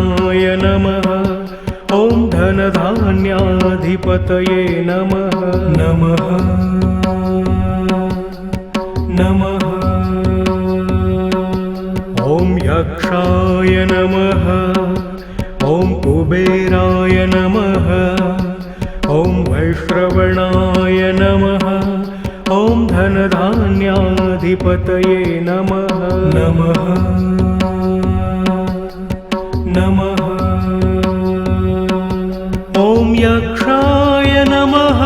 नमः। ॐ धनधान्याधिपतये नमः नमः नमः। ॐ यक्षाय नमः। ॐ कुबेराय नमः। ॐ वैश्रवणाय नमः। ॐ धनधान्याधिपतये नमः नमः नमः। ॐ यक्षाय नमः।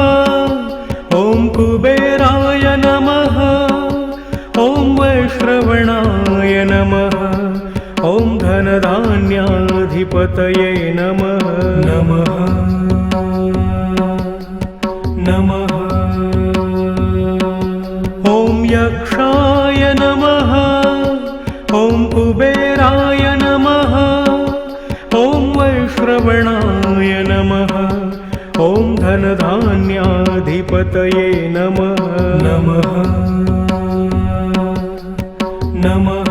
ॐ कुबेराय नमः। ॐ वैश्रवणाय नमः। ॐ धनधान्याधिपतये नमः नमः नमः। ॐ यक्षाय नमः। ॐ कुबेराय नमः। ॐ वैश्रवणाय नमः। ॐ धनधान्याधिपतये नमः नमः नमः।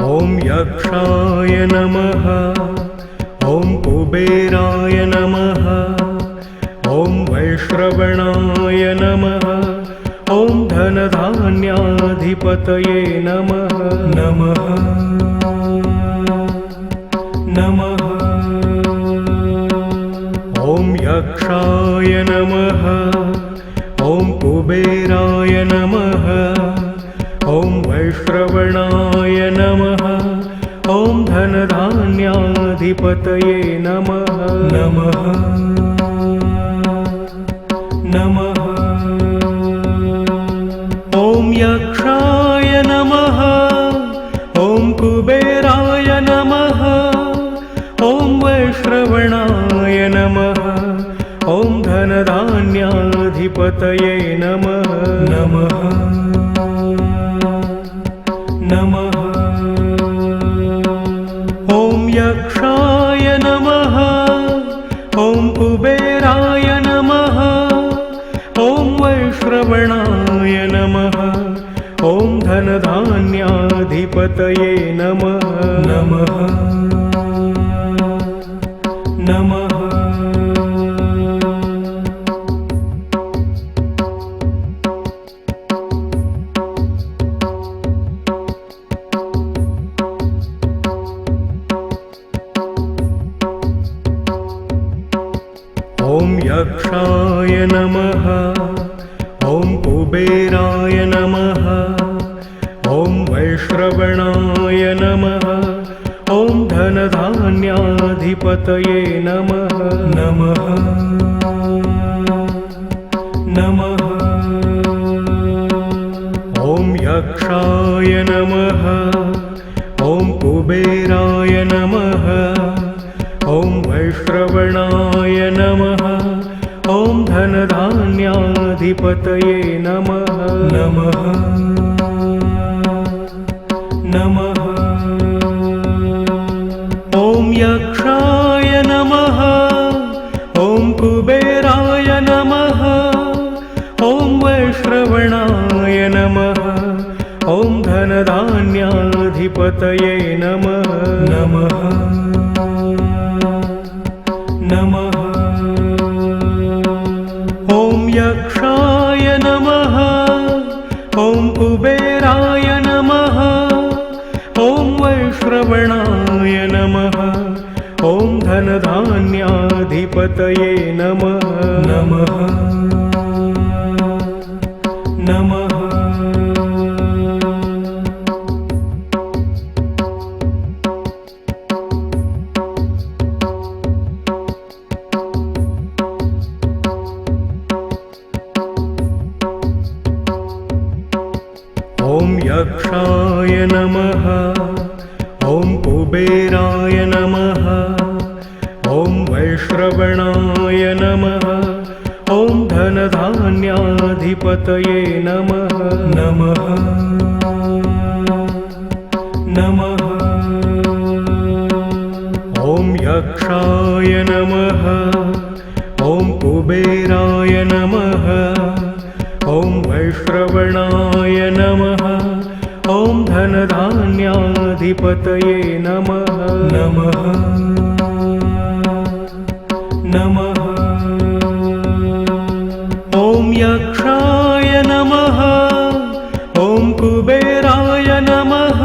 ॐ यक्षाय नमः। ॐ कुबेराय नमः। ॐ वैश्रवणाय नमः। ॐ धनधान्याधिपतये नमः नमः नमः। ॐ यक्षाय नमः। ॐ कुबेराय नमः। ॐ वैश्रवणाय नमः। ॐ धनधान्याधिपतये नमः नमः नमः। ॐ यक्षाय नमः। ॐ कुबेराय नमः। ॐ वैश्रवणाय नमः। ॐ धनधान्याधिपतये नमः नमः नमः। ॐ यक्षाय नमः। ॐ कुबेराय नमः। ॐ वैश्रवणाय नमः। ॐ धनधान्याधिपतये नमः नमः नमः। ॐ यक्षाय नमः। ॐ कुबेराय नमः। ॐ वैश्रवणाय नमः। ॐ धनधान्याधिपतये नमः नमः नमः। ॐ यक्षाय नमः। ॐ कुबेराय नमः। ॐ वैश्रवणाय नमः। ॐ धनधान्याधिपतये नमः नमः नमः। ॐ यक्षाय नमः। ॐ कुबेराय नमः। ॐ वैश्रवणाय नमः। ॐ धनधान्याधिपतये नमः नमः नमः। ॐ यक्षाय नमः। ॐ कुबेराय नमः। ॐ वैश्रवणाय नमः। ॐ धनधान्याधिपतये नमः नमः नमः। ॐ यक्षाय नमः। ॐ कुबेराय नमः। ॐ वैश्रवणाय नमः। ॐ धनधान्याधिपतये नमः नमः नमः। यक्षाय नमः ॐ कुबेराय नमः ॐ वैश्रवणाय नमः ॐ धनधान्याधिपतये नमः नमः नमः ॐ यक्षाय नमः ॐ कुबेराय नमः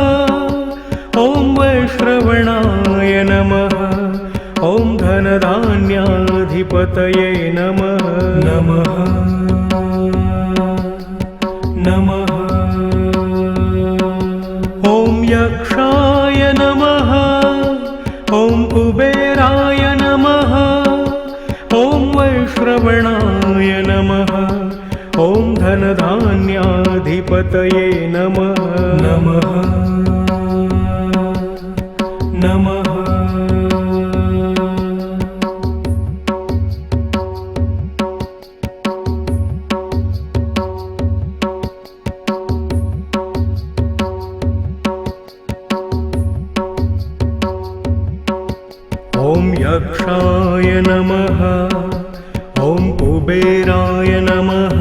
ॐ वैश्रवणाय नमः ॐ धनधान्याधिपतये नमः नमः नमः ॐ यक्षाय नमः ॐ कुबेराय नमः ॐ वैश्रवणाय नमः ॐ धनधान्याधिपतये नमः नमः नमः ॐ यक्षाय नमः ॐ कुबेराय नमः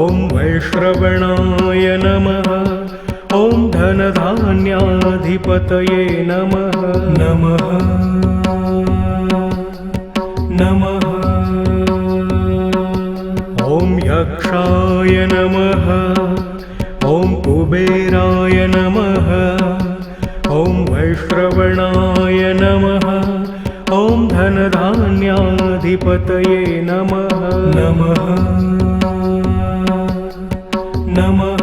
ॐ वैश्रवणाय नमः ॐ धनधान्याधिपतये नमः नमः नमः ॐ यक्षाय नमः ॐ कुबेराय नमः ॐ वैश्रवणाय नमः ॐ धनधान्याधिपतये नमः नमः नमः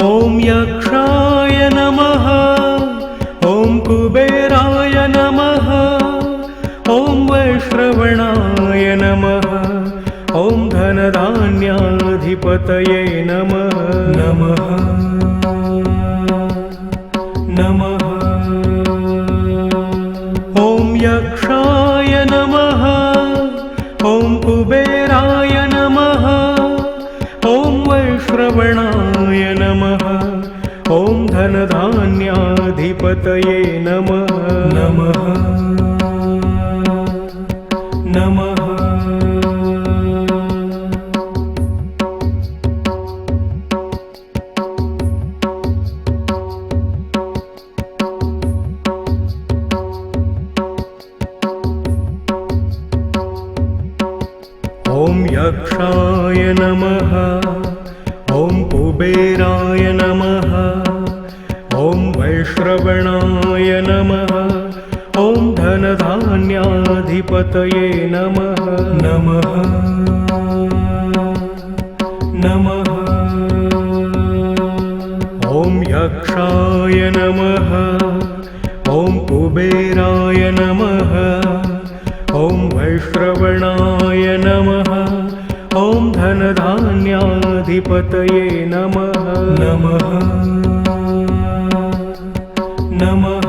ॐ यक्षाय नमः ॐ कुबेराय नमः ॐ वैश्रवणाय नमः ॐ धनधान्याधिपतये नमः नमः नमः ॐ यक्षाय नमः ॐ कुबेराय नमः ॐ वैश्रवणाय नमः ॐ धनधान्याधिपतये नमः नमः नमः ॐ यक्षाय नमः ॐ कुबेराय नमः ॐ वैश्रवणाय नमः ॐ धनधान्याधिपतये नमः नमः नमः ॐ यक्षाय नमः ॐ कुबेराय नमः ॐ वैश्रवणाय नमः ॐ धनधान्याधिपतये नमः नमः नमः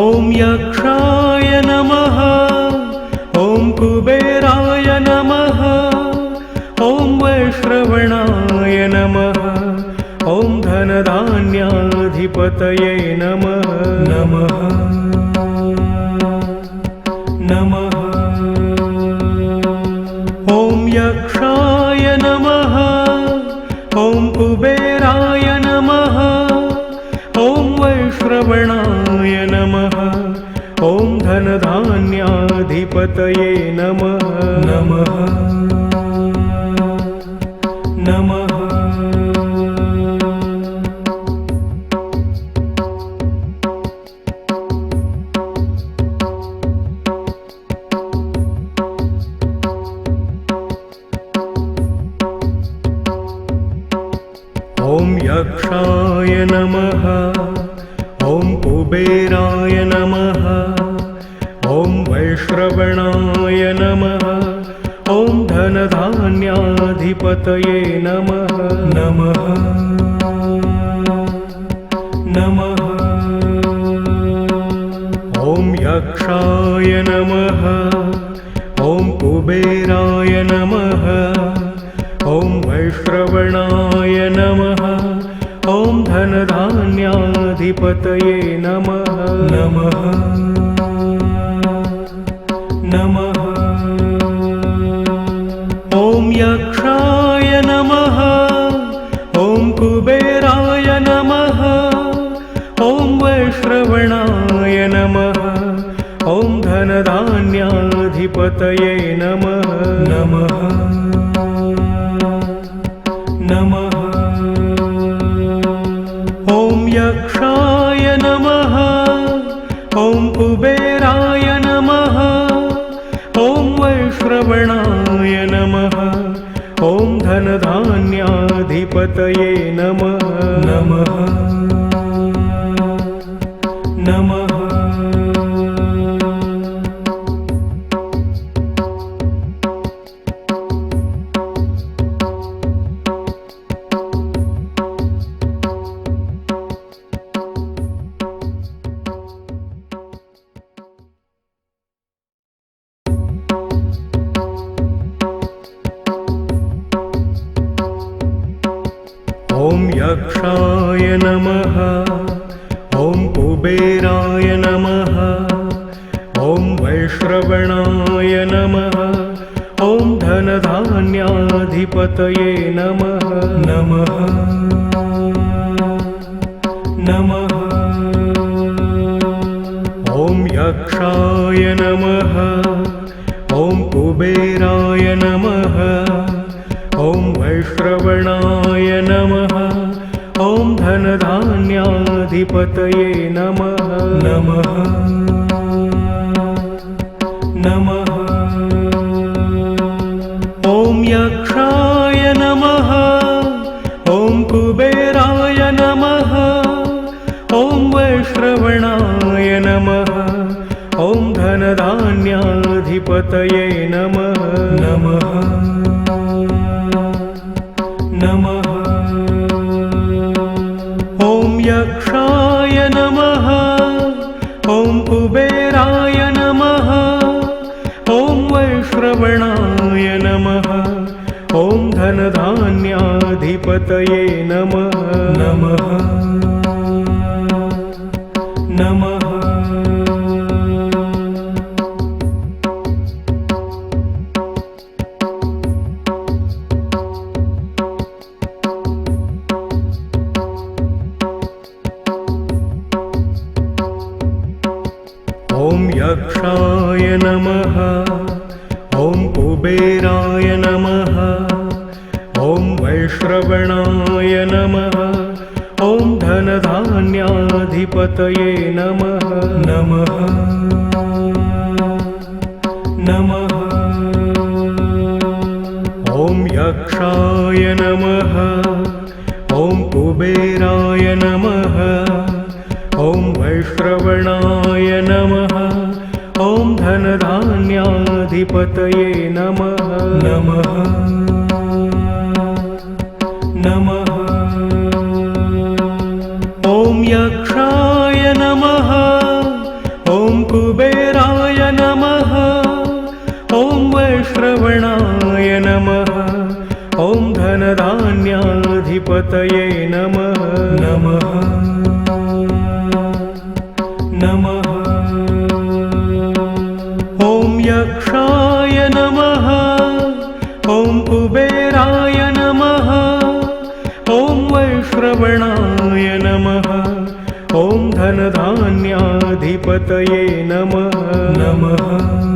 ॐ यक्षाय नमः ॐ कुबेराय नमः ॐ वैश्रवणाय नमः ॐ धनधान्याधिपतये नमः नमः नमः ॐ यक्षाय नमः ॐ कुबेराय नमः ॐ वैश्रवणाय नमः ॐ धनधान्याधिपतये नमः नमः नमः ॐ यक्षाय नमः ॐ कुबेराय नमः ॐ वैश्रवणाय नमः ॐ धनधान्याधिपतये नमः नमः नमः ॐ यक्षाय नमः ॐ कुबेराय नमः ॐ वैश्रवणाय नमः ॐ धनधान्याधिपतये नमः नमः नमः ॐ यक्षाय नमः ॐ कुबेराय नमः ॐ वैश्रवणाय नमः ॐ धनधान्याधिपतये नमः नमः नमः ॐ यक्षाय नमः ॐ कुबेराय नमः ॐ वैश्रवणाय नमः ॐ धनधान्याधिपतये नमः नमः नमः ॐ यक्षाय नमः ॐ कुबेराय नमः ॐ वैश्रवणाय नमः ॐ धनधान्याधिपतये नमः नमः नमः ॐ यक्षाय नमः ॐ कुबेराय नमः ॐ वैश्रवणाय नमः ॐ धनधान्याधिपतये नमः नमः नमः ॐ यक्षाय नमः ॐ कुबेराय नमः ॐ वैश्रवणाय नमः ॐ धनधान्याधिपतये नमः नमः नमः ॐ यक्षाय नमः ॐ कुबेराय नमः ॐ वैश्रवणाय नमः ॐ धनधान्याधिपतये नमः नमः नमः ॐ यक्षाय नमः ॐ कुबेराय नमः ॐ वैश्रवणाय नमः ॐ धनधान्याधिपतये नमः नमः नमः ॐ यक्षाय नमः ॐ कुबेराय नमः ॐ वैश्रवणाय नमः ॐ धनधान्याधिपतये नमः नमः नमः ॐ यक्षाय नमः ॐ कुबेराय नमः ॐ वैश्रवणाय नमः ॐ धनधान्याधिपतये नमः नमः नमः ॐ यक्षाय नमः ॐ कुबेराय नमः ॐ वैश्रवणाय नमः ॐ धनधान्याधिपतये नमः नमः